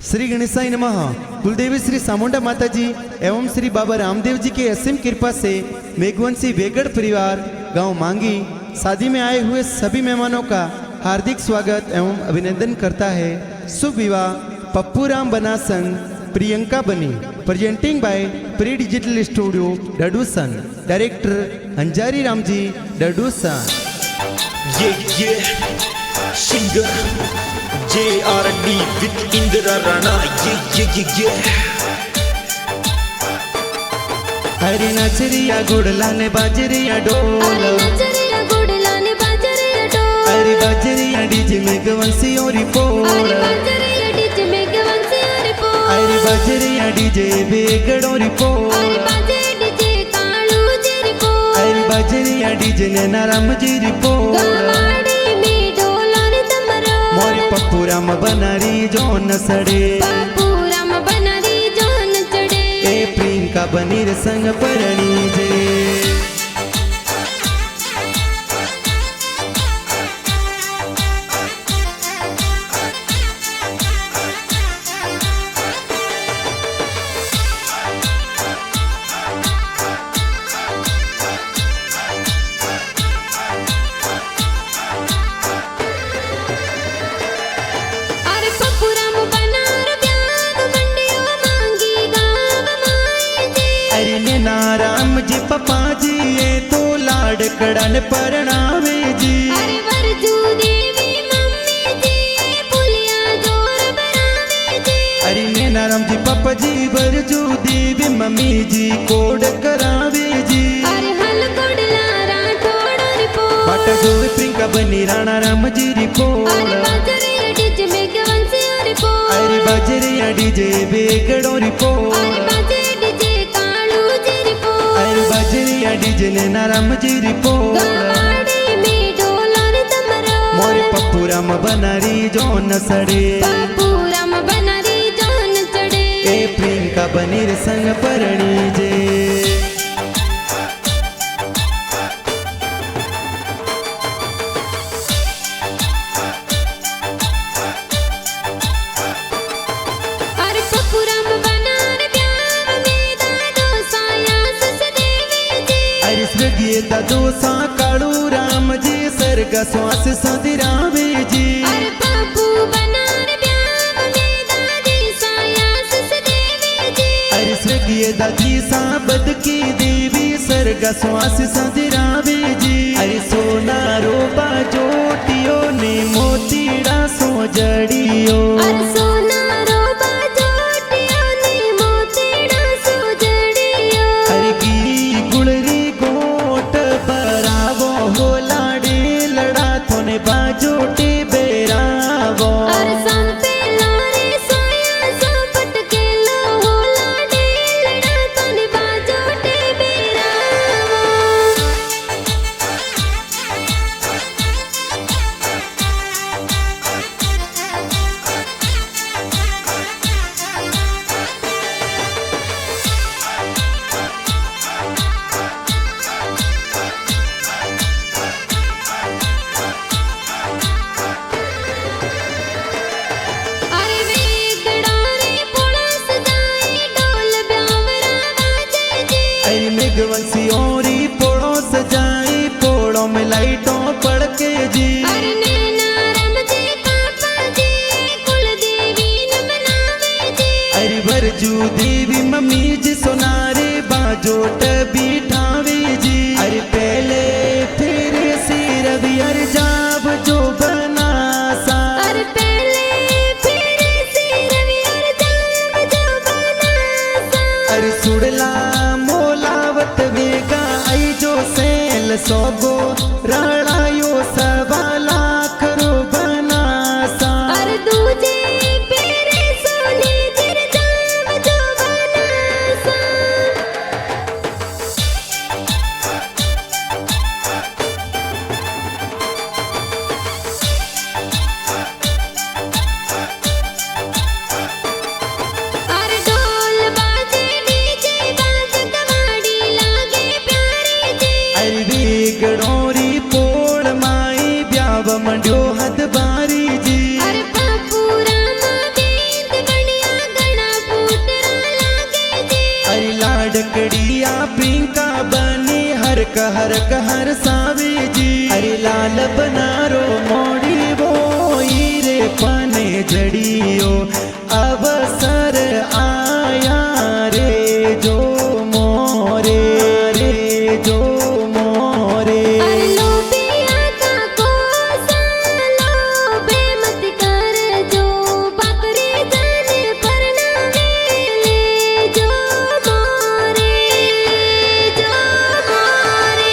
श्री गणेशाय नमः। कुलदेवी श्री सामुंडा माता जी एवं श्री बाबा रामदेव जी की असीम कृपा से मेघवंशी वेगड़ परिवार गांव मांगी शादी में आए हुए सभी मेहमानों का हार्दिक स्वागत एवं अभिनंदन करता है। शुभ विवाह पप्पू राम बना संग प्रियंका बनी। Presenting by pre digital studio डडूसन। डायरेक्टर अंजारी राम जी डडूसन। Singer JRD with Indra Rana. हरी नचरिया गुड़ला ने बाजरिया डोल। हरी बाजरिया डीजे मेघवंशी और पोल। हरी बाजरिया डीजे वेगड़ और पोल। हरी बाजरिया डीजे नैना राम जी रिपोल। मोरी पप्पू राम बनारी जोन सड़े। ए प्रियंका बनीर संग परणी जे। राम जी पप्पा जी ये तो लाडकड़न परणावे जी। अरे वरजू देवी मम्मी जी पुलिया जोर बनावे जी। अरे नैना राम जी पप्पा जी वरजू देवी मम्मी जी कोड करावे जी। अरे हल कोडला राठौड़ रिपोर्ट। बाटा जोवे प्रियंका बनी राणा राम जी रिपोर्ट। अरे बाजरिया डीजे मेघवंशी रिपोर्ट। अरे बाजरिया डीजे वेगड़ रिपोर्ट। अरे बाजे डीजे कालू जी रिपोर्ट। अरे बाजरिया डीजे नैना राम जी रिपोर्ट। गवाड़ी में ढोलन तमरो। मोरे पप्पू राम बनारी जोन सड़े। पप्पू राम बनारी जोन चढ़े। ए प्रियंका बनीर संग परणी जे। दादो सा कालू राम जी सर्ग श्वास सदिरावे जी। अरे पप्पू बनार ब्याह में दादी सायास सदेवे जी। अरे स्वर्गीय दादी सा बद की देवी सर्ग श्वास सदिरावे जी। अरे सोना रोबा जोटियो ने मोतीड़ा सो जड़ियो। अरे सोना रोबा जोटियो ने मोतीड़ा सो जड़ियो। अरे की गुड़री बाजोटे बेरावो। अरे संपे लारे सोया संपट के लो होला डेलड़ा तोने बाजोटे बेरावो। मेघवंशी ओरी पोड़ो सजाई पोड़ो में लाइटों पड़के जी। अरे नैना राम जी पापा जी कुल देवी न मनावे जी। अरे वरजू देवी मम्मी जी सोनारे बाजोट बिठावे जी। अरे पहले फिर सिर रवि अर जाब जो बना सा। अरे पहले फिर सिर रवि अर जाब जो बना सा। अरे सुड़ला वेगा आई जो सेल सोगो राड़ायो सवा लाख रो बनासा। अरे दूजे पेरे सोने जिर जाम जो बनासा। अरे ढोल बाजे डीजे बाज कवाड़ी लागे प्यारी जी। अरे वेगड़ोरी पो कहर कहर सावी जी अरे लाल बनारो मोड़ी वो रे पने जड़ियो अवसर आया रे जो मोरे रे जो मोरे अरे लोबिया का कोसा लोबे मत कर जो बकरी जाने पर ना मिले जो मोरे जो मोरे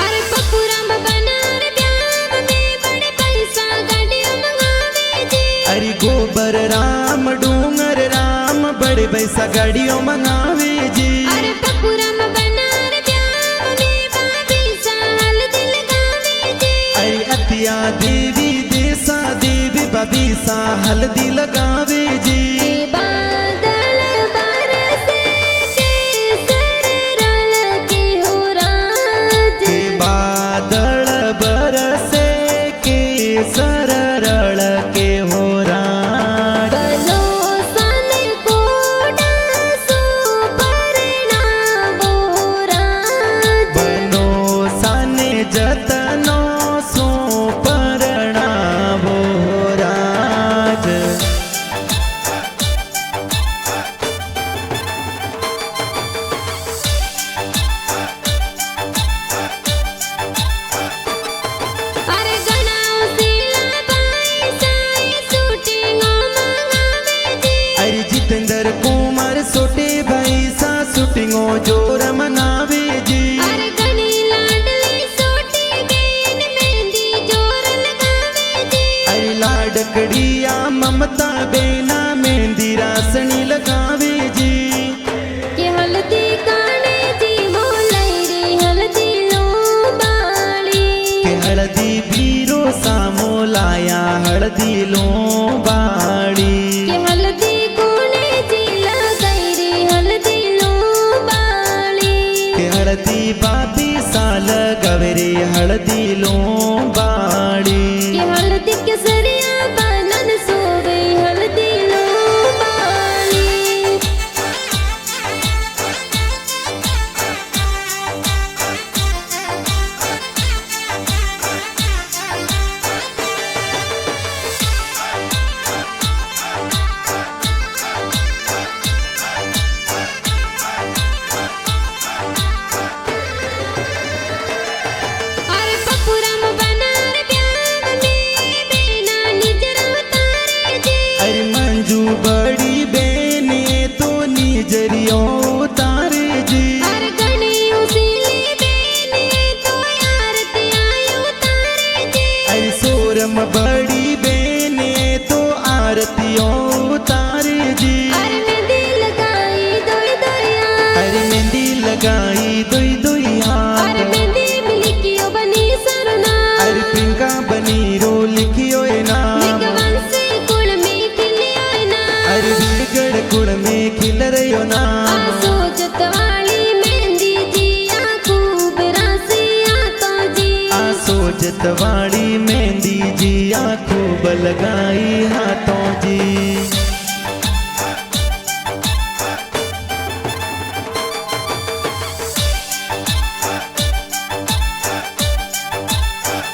अरे पपुराम बनार ब्याह में बड़े पैसा गाड़ियों मंगावे जी अरे गोबर राम डूंगर राम बड़े पैसा गाड़ियों मंगावे जी अरे पपुराम बनार ब्याह में पैसा हल्दी लगावे जी अरे अतिया देवी देसा देवी बबीसा हल्दी लगावे जी के बादल बरसे केसर रल के हो राज के बादल बरसे केसर रल के हो राज बनो सन कोडा सो परिणामो राज बनो सने जतनो सो परणावो राज अरे गणाओ सिला बाई साई शूटिंगों मंगावे जी अरे जितेंद्र कुमार सोटे भाई सा शूटिंगो जोर मनावे जी अरे गणी लाडली सोटी गईन मेहंदी जोर लगावे जी अरे लाडकड़िया ममता बेना मेहंदी रासनी लगावे जी के हल्दी काने जी मोलाई रे हल्दी लो बाली के हल्दी बीरो सामो लाया हल्दी लो बाड़ी के हल्दी कोने जी लगाई रे हल्दी लो बाली के हल्दी बाबी साल गवरे हल्दी लो बाड़ी के हल्दी के सरिया बनन सोवे हल्दी लो बाली अरे पपुराम बनार ब्याह में बेना निजरा तारे जी अरे मंजू बड़ी बेने तो निजरियो तारे जी अरे गणी उसीली बेने तो आरती आयो तारे जी अरे सोरम बड़ी बेने तो आरतियों तारे जी अरे मेहंदी लगाई दोई दोया अरे मेहंदी लगाई दुई दुई अरे हाथ मेहंदी मिलकियो बनी सरना अरे पिंका बनी रो लिखियो ना निगवन से कुल में खिलियो ना अरे बिगड़ कुड़ में खिल रही ना सोजत वाली मेहंदी जी आ खूब रासिया तो जी सोजत वाली मेहंदी जी खूब लगाई हाथों जी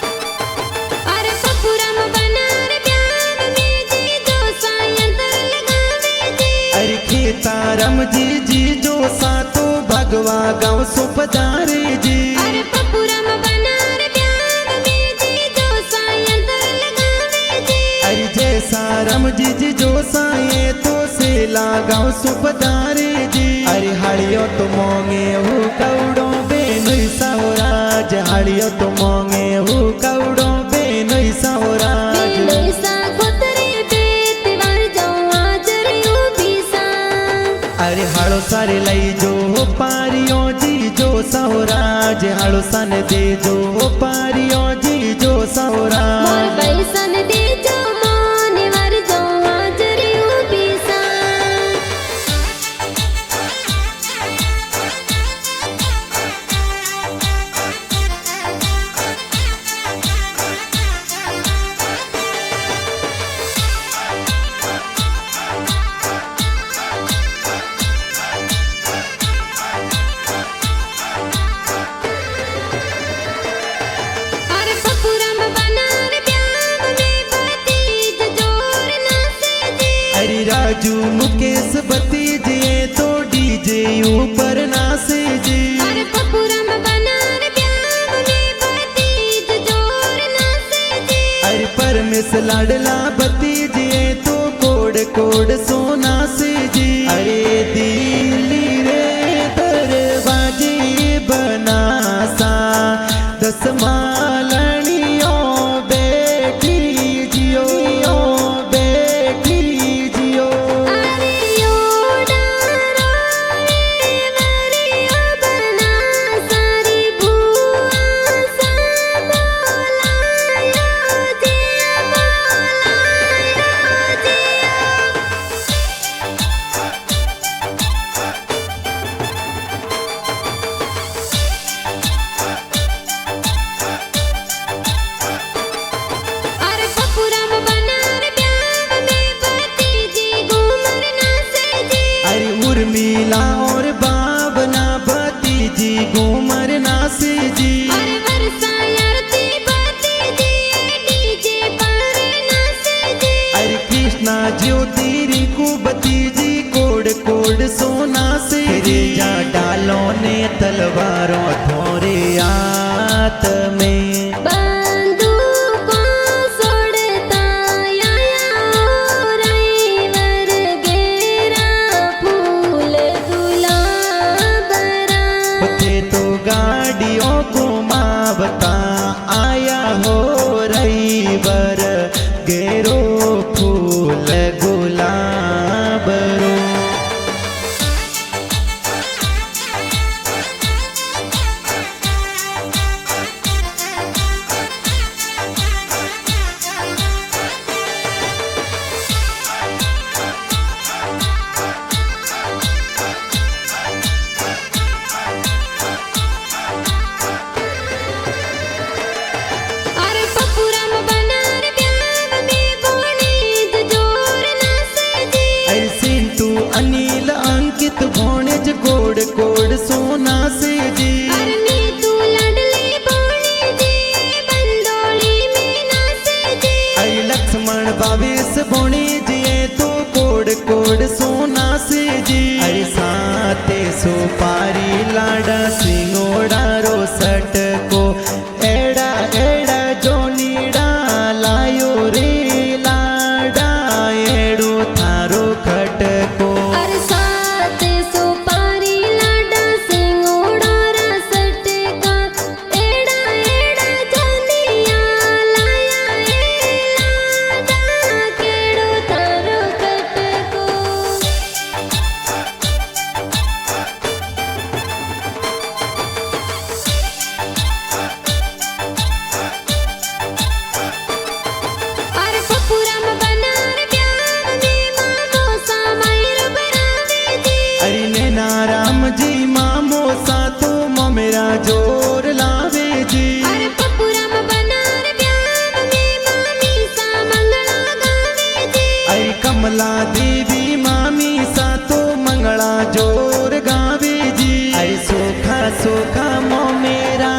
अरे पपुराम बनार ब्याह में जी जो सायंतर लगावे जी अरे खेतारम जी जी जो सातो भगवा गाँव सो पधारे जी अरे पपुराम बनार ब्याह में जी जो सायंतर लगावे जी अरे जैसा रम जी जो साए तो से लगाओ सो पधारे जी अरे हड़ियो तो मोंगे हो कौड़ो बेनुई सावराज हड़ियो तो मोंगे हो कौड़ो बेनुई सावराज बेलोई सा खोतरे बेत वार जाऊं हाजर यू बीसा अरे हड़ो सारे लई जो पारियो जी जो सावराज हड़ो सन दे जो पारियो जी जो मोर सावराज बैसन दे जो मोने वार जाऊं हाजर यू राजू मुकेश भतीजे तो डीजे ऊपर नाचे जी। अरे पपुरम बनार ब्याह में भतीज जोर नाचे जी। अरे परमेश लाडला भतीजे तो कोड कोड सोना से जी। अरे दिल्ली रे दरवाजे बनासा 10 मालनियों बेटी जियो बेटी जियो। अरे योडारो रे वरिया बना सारी बुआ सा बोलायो जिया बोलायो जिया। अरे पपुरम बनार ब्याह में भतीजी घूमर नाचे जी। अरे उर्मिला और बाबना भतीजी घूमर नाचे जी। अरे वर्षा आरती भतीजी डीजे पर नाचे जी। अरे कृष्णा ज्योति रिंकू भतीजी कोड कोड सोना से रे जा डालो ने तलवारों थोरे आत में। बंदूकों सोड़ता आया ड्राइवर गेरा फूल गुलाबरा। थे तो गाड़ियों को मावता आया हो रईवर गेरो फूल गुलाबरो। अरे पपुरम बनार ब्याह में भोनीज जोर नाचे जी। अरे सिंटू अनिल अंकित भोनेज कोड कोड सोना से जी। अरे नीतू लडली भोनीजी बंदोली में नाचे जी। अरे लक्ष्मण भावेश भोनेज ये तो कोड कोड सोना से जी। अरे साते सुपारी लाडा सिंगोड़ा रो सट को एड़ा एड़ा जोनीड़ा लायो रे लाडा एड़ो थारो खटको। अरे सात सुपारी लाडा सिंगोड़ा रसट का एड़ा एड़ा जनिया लाया ए लाडा केड़ो थारो कटको। अरे पपुरम बनार ब्याह में मामो सामाइर बनावे जी। अरे नैना राम जी मामो सा तो मेरा जोर लावे जी। अरे पपुरम बनार ब्याह में मामी सा मंगला गावे जी। अरे कमला देवी मामी सा तो मंगला जोर गावे जी। अरे सोखा सोखा मो मेरा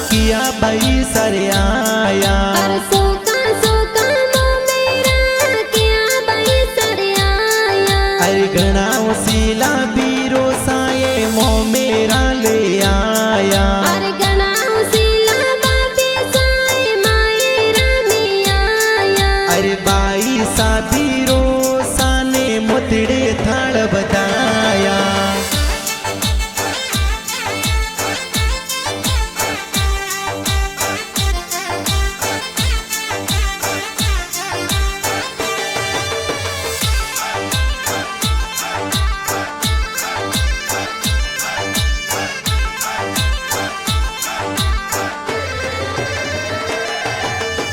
किया भाई सर आया। अरे सोका सोका मो मेरा क्या बाई सर आया। अरे घना वसीला बीरो साये मो मेरा ले आया। अरे गणाओ सिला बाबे साए मायरा में आया। अरे बाई सा बीरो साने मोतड़े थाल बताया।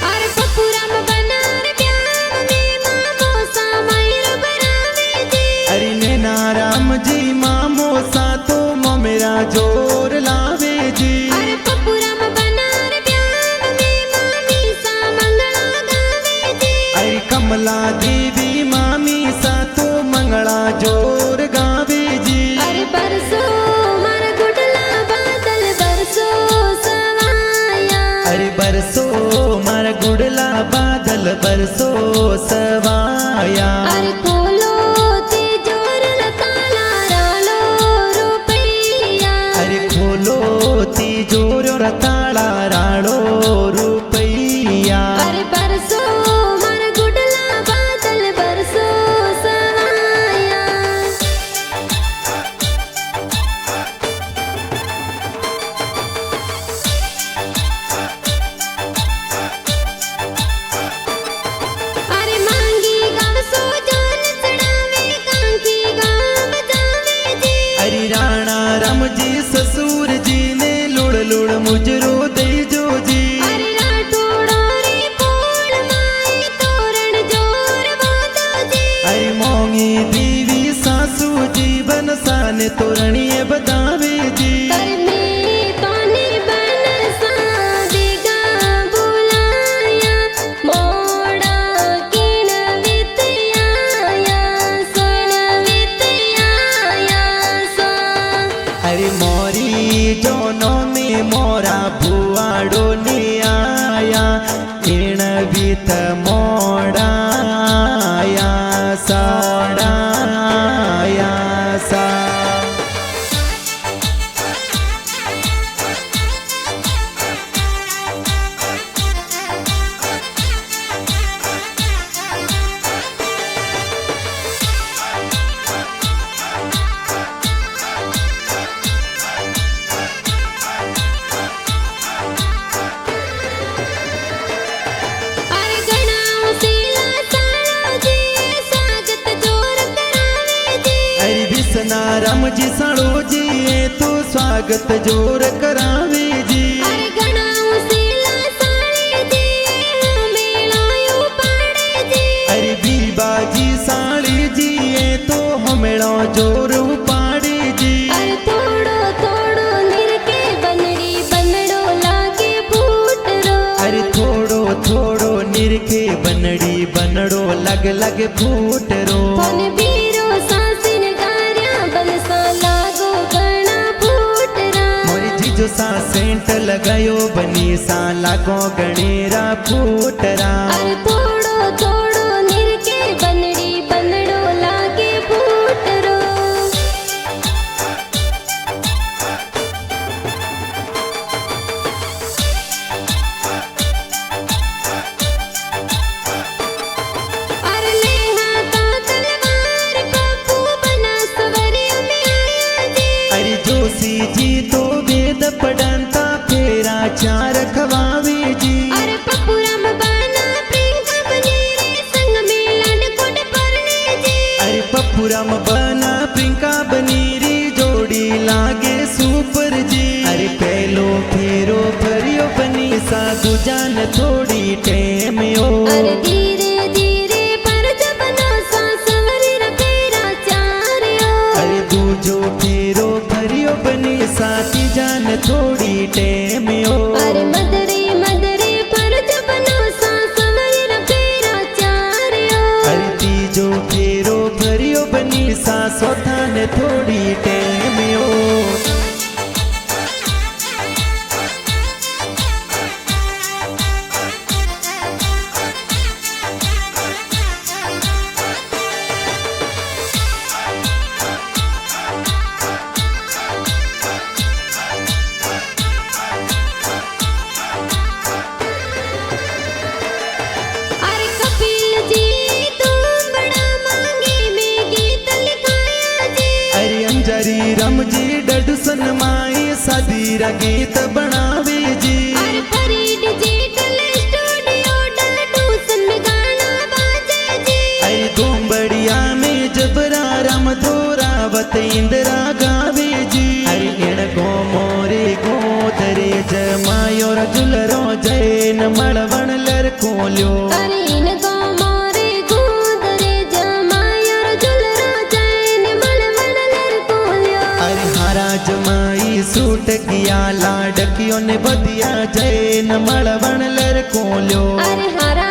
अरे पपुरम बनार ब्याह में मामो सामाइर बनावे जी। अरे नैना राम जी मामो सा तो मेरा जोर लावे जी। अरे पपुरम बनार ब्याह में मामी सा मंगला गावे जी। अरे कमला देवी मामी सा तो मंगला जोर गावे जी। अरे बरसो मार गुडला बादल बरसो सवाया। अरे बरसो मारा गुड़ला बादल बरसो सवाया। अरे खोलो तोरणिए बतावे जी। कर में तोने बनसा देगा बुलाया मोड़ा किन वितयाया सुन वितयाया सा। अरे मोरी जोनो में मोरा भुआड़ो ने आया इन बीत मोड़ाया साड़ाया सा। अरे गणाओ सीला साड़ो जी स्वागत जोर करावे जी। अरे बिसना राम जी साड़ो जी ये तो स्वागत जोर करावे जी। अरे गणाओ सीला साड़ी जी मेलायो पाड़े जी। अरे बीबाजी साड़ी जी ये तो हमेड़ो जोर उपाड़े जी। अरे थोड़ो थोड़ो निरके बनड़ी बनड़ो लागे फूटरो। अरे थोड़ो थोड़ो निरखे बनड़ी बनड़ो लग लग फूटरो। फोन बीरो सासिन गार्या बनसा लागो गणा फूटरा। मोरी जीजो सा सेंट लगायो बनी सा लागो गणेरा फूटरा। अरे थोड़ो थोड़ो निरके बनड़ी बनड़ो लागे फूटरो। अरे ले हाथा तलवार पप्पू बना सवरिया में आया जी। अरे जोशी जी तो वेद पढ़ंता फेरा चार खवावे जी। अरे पप्पू राम बना प्रियंका बनेरे संग में लडकोट परने जी। अरे पप्पुरम बना प्रियंका बनीरी जोड़ी लागे सुपर जी। अरे पहलो फेरो फरियो बनी सा दुजान थोड़ी टेम यो। अरे धीरे धीरे पर जब नौसा सवरी रखेरा चारियो। अरे दूजो फेरो फरियो बनी साथी जान थोड़ी टेम यो। अरे मदरे मदरे पर जब नौसा सवरी रखेरा चारियो। अरे तीजो फेरो फरियो बनी सा सोथान थोड़ी टेम यो। अरे कपिल जी तुम बड़ा मांगे में गीत लिखाया जी। अरे अंजरी राम जी डडसन माई सादीरा गीत बनावे जी। अरे फरीड डिजिटल स्टूडियो डलटूसन में गाना बाजे जी। अरे गोंबड़िया में जबरा राम धोरावत इंदिरा गावे जी। अरे इण गो मोरे गोदरे जमायो जुलरो जैन मड़वण लरकोल्यो। अरे इन गो मोरे गुदरे जमायर जुलरा जैन मलमल लरकोल्यो। अरे हारा जमाई सूट किया लाडकियों ने बदिया जैन मड़वण लरकोल्यो। अरे हरा